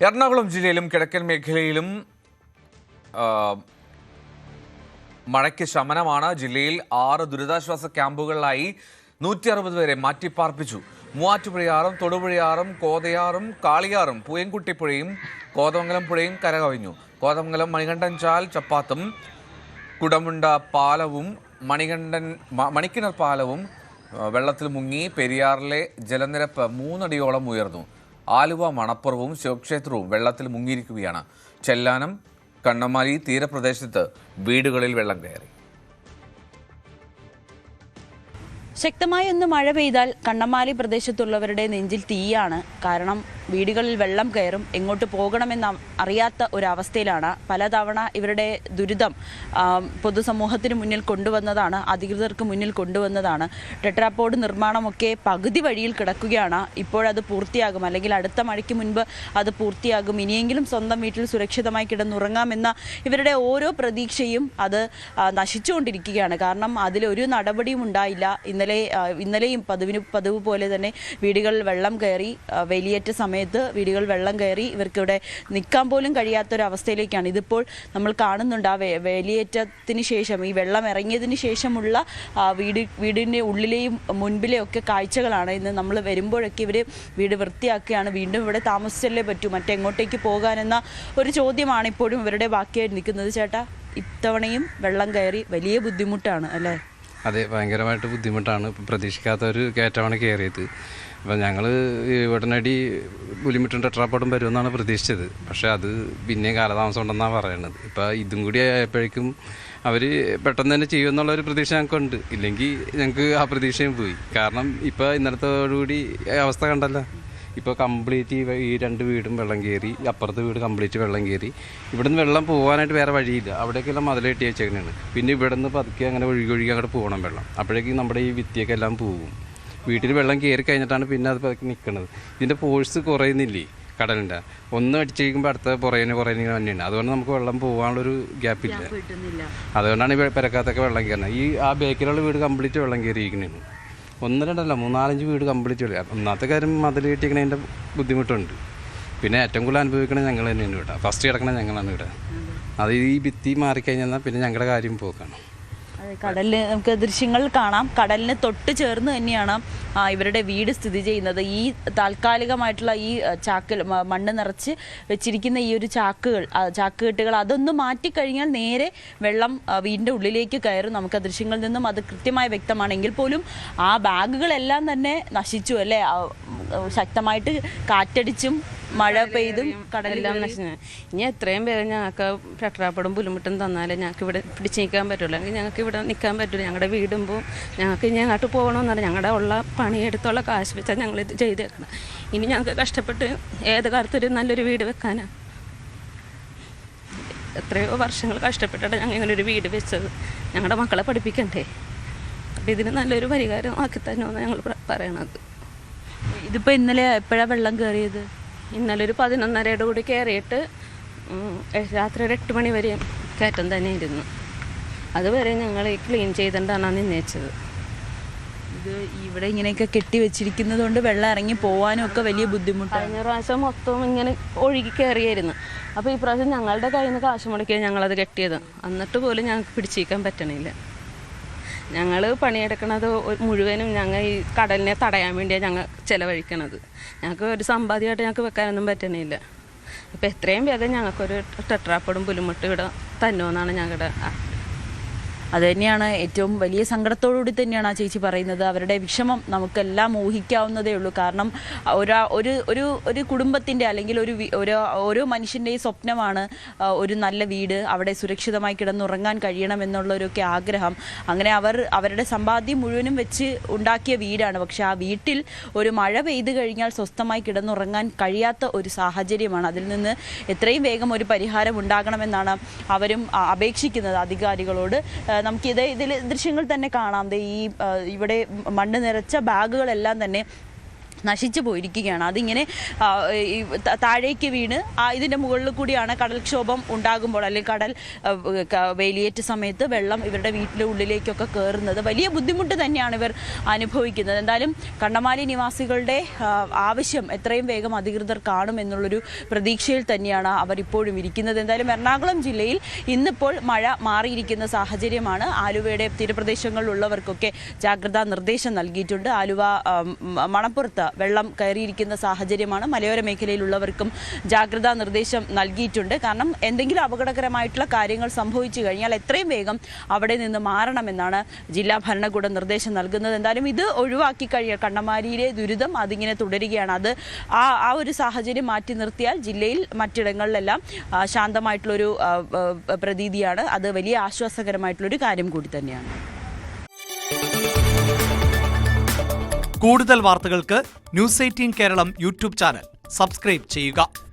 എറണാകുളം ജില്ലയിലും കിഴക്കൻ മേഖലയിലും മഴയ്ക്ക് ശമനമാണ്. ജില്ലയിൽ 6 ദുരിതാശ്വാസ ക്യാമ്പുകളിലായി 160 പേരെ മാറ്റിപ്പാർപ്പിച്ചു. മൂവാറ്റുപുഴയാറും തൊടുപുഴയാറും കോതയാറും കാളിയാറും പൂയംകുട്ടിപ്പുഴയും കോതമംഗലം പുഴയും കരകവിഞ്ഞു. കോതമംഗലം മണികണ്ഠൻ ചാൽ ചപ്പാത്തും കുടമുണ്ട പാലവും മണിക്കിണർ പാലവും വെള്ളത്തിൽ മുങ്ങി. പെരിയാറിലെ ജലനിരപ്പ് 3 അടിയോളം ഉയർന്നു. ആലുവ മണപ്പുറവും ശിവക്ഷേത്രവും വെള്ളത്തിൽ മുങ്ങിയിരിക്കുകയാണ്. ചെല്ലാനം കണ്ണമാലി തീരപ്രദേശത്ത് വീടുകളിൽ വെള്ളം കയറി. ശക്തമായ ഒന്ന് മഴ പെയ്താൽ കണ്ണമാലി പ്രദേശത്തുള്ളവരുടെ നെഞ്ചിൽ തീയാണ്. കാരണം വീടുകളിൽ വെള്ളം കയറും, എങ്ങോട്ട് പോകണമെന്ന് അറിയാത്ത ഒരവസ്ഥയിലാണ്. പലതവണ ഇവരുടെ ദുരിതം പൊതുസമൂഹത്തിന് മുന്നിൽ കൊണ്ടുവന്നതാണ്, അധികൃതർക്ക് മുന്നിൽ കൊണ്ടുവന്നതാണ്. ടെട്രാപോഡ് നിർമ്മാണമൊക്കെ പകുതി വഴിയിൽ കിടക്കുകയാണ്. ഇപ്പോഴത് പൂർത്തിയാകും, അല്ലെങ്കിൽ അടുത്ത മഴയ്ക്ക് മുൻപ് അത് പൂർത്തിയാകും. ഇനിയെങ്കിലും സ്വന്തം വീട്ടിൽ സുരക്ഷിതമായി കിടന്നുറങ്ങാമെന്ന ഇവരുടെ ഓരോ പ്രതീക്ഷയും നശിച്ചുകൊണ്ടിരിക്കുകയാണ്. കാരണം അതിലൊരു നടപടിയും ഉണ്ടായില്ല. ഇന്നലെയും പതിവ് പോലെ തന്നെ വീടുകളിൽ വെള്ളം കയറി. വേലിയേറ്റ സമയത്ത് വീടുകൾ വെള്ളം കയറി. ഇവർക്കിവിടെ നിൽക്കാൻ പോലും കഴിയാത്തൊരവസ്ഥയിലേക്കാണ്. ഇതിപ്പോൾ നമ്മൾ കാണുന്നുണ്ട്. ആ വേലിയേറ്റത്തിന് ശേഷം, ഈ വെള്ളം ഇറങ്ങിയതിന് ശേഷമുള്ള വീടിൻ്റെ ഉള്ളിലെയും മുൻപിലെയും ഒക്കെ കാഴ്ചകളാണ്. ഇന്ന് നമ്മൾ വരുമ്പോഴൊക്കെ ഇവർ വീട് വൃത്തിയാക്കുകയാണ്. വീണ്ടും ഇവിടെ താമസിച്ചല്ലേ പറ്റൂ, മറ്റെങ്ങോട്ടേക്ക് പോകാനെന്ന ഒരു ചോദ്യമാണ് ഇപ്പോഴും ഇവരുടെ ബാക്കിയായി നിൽക്കുന്നത്. ചേട്ടാ, ഇത്തവണയും വെള്ളം കയറി വലിയ ബുദ്ധിമുട്ടാണ് അല്ലേ? അതെ, ഭയങ്കരമായിട്ട് ബുദ്ധിമുട്ടാണ്. ഇപ്പം പ്രതീക്ഷിക്കാത്ത ഒരു കയറ്റമാണ് കയറിയത്. അപ്പം ഞങ്ങൾ ഉടനടി പുലിമുട്ടും ടെട്രാപോഡും വരുമെന്നാണ് പ്രതീക്ഷിച്ചത്. പക്ഷേ അത് പിന്നെയും കാലതാമസം ഉണ്ടെന്നാണ് പറയുന്നത്. ഇപ്പം ഇതും കൂടി ആയപ്പോഴേക്കും അവർ പെട്ടെന്ന് തന്നെ ചെയ്യുമെന്നുള്ളൊരു പ്രതീക്ഷ ഞങ്ങൾക്കുണ്ട്. ഇല്ലെങ്കിൽ ഞങ്ങൾക്ക് ആ പ്രതീക്ഷയും പോയി. കാരണം ഇപ്പോൾ ഇന്നലത്തോടുകൂടി അവസ്ഥ കണ്ടല്ലോ. ഇപ്പോൾ കംപ്ലീറ്റ് ഈ 2 വീടും വെള്ളം കയറി. അപ്പുറത്തെ വീട് കംപ്ലീറ്റ് വെള്ളം കയറി. ഇവിടുന്ന് വെള്ളം പോകാനായിട്ട് വേറെ വഴിയില്ല. അവിടേക്കെല്ലാം മതിൽ കെട്ടി വെച്ചേക്കണേണ്. പിന്നെ ഇവിടുന്ന് പതുക്കെ അങ്ങനെ ഒഴുകി അങ്ങോട്ട് പോകണം വെള്ളം. അപ്പോഴേക്കും നമ്മുടെ ഈ ഭിത്തിയൊക്കെ എല്ലാം പോകും. വീട്ടിൽ വെള്ളം കയറി കഴിഞ്ഞിട്ടാണ് പിന്നെ അത് പതുക്കെ നിൽക്കുന്നത്. ഇതിൻ്റെ ഫോഴ്സ് കുറയുന്നില്ലേ കടലിൻ്റെ? ഒന്ന് അടിച്ചു കഴിയുമ്പോൾ അടുത്ത പുറയുന്ന തന്നെയാണ്. അതുകൊണ്ട് നമുക്ക് വെള്ളം പോകാനുള്ളൊരു ഗ്യാപ്പില്ല. അതുകൊണ്ടാണ് ഈ പെരക്കകത്തൊക്കെ വെള്ളം കയറുന്നത്. ആ ബേക്കിലുള്ള വീട് കംപ്ലീറ്റ് വെള്ളം കയറിയിരിക്കണേന്. 1, 2 അല്ല, 3, 4, 5 വീട് കംപ്ലീറ്റ് വെള്ളം. ഒന്നാമത്തെ കാര്യം മതിൽ കെട്ടിക്കണതിൻ്റെ ബുദ്ധിമുട്ടുണ്ട്. പിന്നെ ഏറ്റവും കൂടുതൽ അനുഭവിക്കണത് ഞങ്ങൾ തന്നെയാണ് ഇവിടെ. ഫസ്റ്റ് കിടക്കണത് ഞങ്ങളാണ് ഇവിടെ. അത് ഈ ഭിത്തി മാറിക്കഴിഞ്ഞാൽ പിന്നെ ഞങ്ങളുടെ കാര്യം പോക്കാണ്. കടലിന് നമുക്ക് ദൃശ്യങ്ങൾ കാണാം. കടലിന് തൊട്ട് ചേർന്ന് തന്നെയാണ് ഇവരുടെ വീട് സ്ഥിതി ചെയ്യുന്നത്. ഈ താൽക്കാലികമായിട്ടുള്ള ഈ ചാക്കിൽ മണ്ണ് നിറച്ച് വെച്ചിരിക്കുന്ന ഈ ഒരു ചാക്കുകെട്ടുകൾ അതൊന്ന് മാറ്റിക്കഴിഞ്ഞാൽ നേരെ വെള്ളം വീടിൻ്റെ ഉള്ളിലേക്ക് കയറും. നമുക്ക് ദൃശ്യങ്ങളിൽ നിന്നും അത് കൃത്യമായി വ്യക്തമാണെങ്കിൽ പോലും ആ ബാഗുകളെല്ലാം തന്നെ നശിച്ചു അല്ലേ? ശക്തമായിട്ട് കാറ്റടിച്ചും മഴ പെയ്തും കടലെല്ലാം നശിച്ചു. ഇനി എത്രയും പേര് ഞങ്ങൾക്ക് ടെട്രാപോഡും പുലിമുട്ടും തന്നാലേ ഞങ്ങൾക്ക് ഇവിടെ പിടിച്ച് നിൽക്കാൻ പറ്റുള്ളൂ. അല്ലെങ്കിൽ ഞങ്ങൾക്ക് ഇവിടെ നിൽക്കാൻ പറ്റില്ല. ഞങ്ങളുടെ വീടുമ്പോൾ ഞങ്ങൾക്ക് ഇനി അങ്ങോട്ട് പോകണമെന്നല്ല. ഞങ്ങളുടെ ഉള്ള പണിയെടുത്തുള്ള കാശ് വെച്ചാൽ ഞങ്ങളിത് ചെയ്തേക്കണം. ഇനി ഞങ്ങൾക്ക് കഷ്ടപ്പെട്ട് ഏത് കാലത്തൊരു നല്ലൊരു വീട് വെക്കാനാണ്. എത്രയോ വർഷങ്ങൾ കഷ്ടപ്പെട്ടിട്ട് ഞങ്ങൾ ഇങ്ങനൊരു വീട് വെച്ചത്. ഞങ്ങളുടെ മക്കളെ പഠിപ്പിക്കണ്ടേ? അപ്പം ഇതിന് നല്ലൊരു പരിഹാരം ആക്കി തന്നെയാണ് ഞങ്ങൾ പറയണത്. ഇതിപ്പോൾ ഇന്നലെ എപ്പോഴാണ് വെള്ളം കയറിയത്? ഇന്നലെ ഒരു 11:30 കൂടി കയറിയിട്ട് രാത്രി ഒരു 8 മണി വരെ കയറ്റം തന്നെ ഇരുന്നു. അതുവരെ ഞങ്ങൾ ക്ലീൻ ചെയ്തിട്ടാണ് നിന്നേച്ചത്. ഇത് ഇവിടെ ഇങ്ങനെയൊക്കെ കെട്ടി വെച്ചിരിക്കുന്നത് കൊണ്ട് വെള്ളം ഇറങ്ങി പോകാനും ഒക്കെ വലിയ ബുദ്ധിമുട്ടാണ്. കഴിഞ്ഞ പ്രാവശ്യം മൊത്തം ഇങ്ങനെ ഒഴുകി കയറിയായിരുന്നു. അപ്പോൾ ഈ പ്രാവശ്യം ഞങ്ങളുടെ കയ്യിൽ നിന്ന് കാശ് മുടക്കിയാണ് ഞങ്ങളത് കെട്ടിയത്. എന്നിട്ട് പോലും ഞങ്ങൾക്ക് പിടിച്ചിരിക്കാൻ പറ്റണില്ല. ഞങ്ങൾ പണിയെടുക്കണത് മുഴുവനും ഞങ്ങൾ ഈ കടലിനെ തടയാൻ വേണ്ടിയാണ് ഞങ്ങൾ ചിലവഴിക്കണത്. ഞങ്ങൾക്ക് ഒരു സമ്പാദ്യമായിട്ട് ഞങ്ങൾക്ക് വെക്കാനൊന്നും പറ്റണില്ല. അപ്പോൾ എത്രയും വേഗം ഞങ്ങൾക്കൊരു ടെട്രാപോഡും പുലിമുട്ടും ഇവിടെ തന്നുമെന്നാണ് ഞങ്ങളുടെ. അത് തന്നെയാണ് ഏറ്റവും വലിയ സങ്കടത്തോടുകൂടി തന്നെയാണ് ആ ചേച്ചി പറയുന്നത്. അവരുടെ വിഷമം നമുക്കെല്ലാം ഊഹിക്കാവുന്നതേ ഉള്ളൂ. കാരണം ഒരു കുടുംബത്തിൻ്റെ അല്ലെങ്കിൽ ഓരോ മനുഷ്യൻ്റെയും സ്വപ്നമാണ് ഒരു നല്ല വീട്, അവിടെ സുരക്ഷിതമായി കിടന്നുറങ്ങാൻ കഴിയണമെന്നുള്ളൊരൊക്കെ ആഗ്രഹം. അങ്ങനെ അവരുടെ സമ്പാദ്യം മുഴുവനും വെച്ച് ഉണ്ടാക്കിയ വീടാണ്. പക്ഷെ ആ വീട്ടിൽ ഒരു മഴ പെയ്തു കഴിഞ്ഞാൽ സ്വസ്ഥമായി കിടന്നുറങ്ങാൻ കഴിയാത്ത ഒരു സാഹചര്യമാണ്. അതിൽ നിന്ന് എത്രയും വേഗം ഒരു പരിഹാരം ഉണ്ടാകണമെന്നാണ് അവരും അപേക്ഷിക്കുന്നത് അധികാരികളോട്. നമുക്കിതിൽ ദൃശ്യങ്ങൾ തന്നെ കാണാം. ഇവിടെ മണ്ണ് നിറച്ച ബാഗുകളെല്ലാം തന്നെ നശിച്ചു പോയിരിക്കുകയാണ്. അതിങ്ങനെ താഴേക്ക് വീണ് ഇതിൻ്റെ മുകളിൽ കൂടിയാണ് കടൽക്ഷോഭം ഉണ്ടാകുമ്പോൾ അല്ലെങ്കിൽ കടൽ വേലിയേറ്റ സമയത്ത് വെള്ളം ഇവരുടെ വീട്ടിലെ ഉള്ളിലേക്കൊക്കെ കയറുന്നത് വലിയ ബുദ്ധിമുട്ട് തന്നെയാണ് ഇവർ അനുഭവിക്കുന്നത്. എന്തായാലും കണ്ണമാലി നിവാസികളുടെ ആവശ്യം എത്രയും വേഗം അധികൃതർ കാണുമെന്നുള്ളൊരു പ്രതീക്ഷയിൽ തന്നെയാണ് അവർ ഇപ്പോഴും ഇരിക്കുന്നത്. എന്തായാലും എറണാകുളം ജില്ലയിൽ ഇന്നിപ്പോൾ മഴ മാറിയിരിക്കുന്ന സാഹചര്യമാണ്. ആലുവയുടെ തീരപ്രദേശങ്ങളിലുള്ളവർക്കൊക്കെ ജാഗ്രതാ നിർദ്ദേശം നൽകിയിട്ടുണ്ട്. ആലുവ മണപ്പുറത്ത് വെള്ളം കയറിയിരിക്കുന്ന സാഹചര്യമാണ്. മലയോര മേഖലയിലുള്ളവർക്കും ജാഗ്രതാ നിർദ്ദേശം നൽകിയിട്ടുണ്ട്. കാരണം എന്തെങ്കിലും അപകടകരമായിട്ടുള്ള കാര്യങ്ങൾ സംഭവിച്ചു കഴിഞ്ഞാൽ എത്രയും വേഗം അവിടെ നിന്ന് മാറണമെന്നാണ് ജില്ലാ ഭരണകൂടം നിർദ്ദേശം നൽകുന്നത്. എന്തായാലും ഇത് ഒഴിവാക്കി കഴിയാൻ കണ്ണമാലിയിലെ ദുരിതം അതിങ്ങനെ തുടരുകയാണ്. അത് ആ ഒരു സാഹചര്യം മാറ്റി നിർത്തിയാൽ ജില്ലയിൽ മറ്റിടങ്ങളിലെല്ലാം ശാന്തമായിട്ടുള്ളൊരു പ്രതീതിയാണ്. അത് വലിയ ആശ്വാസകരമായിട്ടുള്ളൊരു കാര്യം കൂടി തന്നെയാണ്. കൂടുതൽ വാർത്തകൾക്ക് news 18 Keralam YouTube channel subscribe ചെയ്യുക.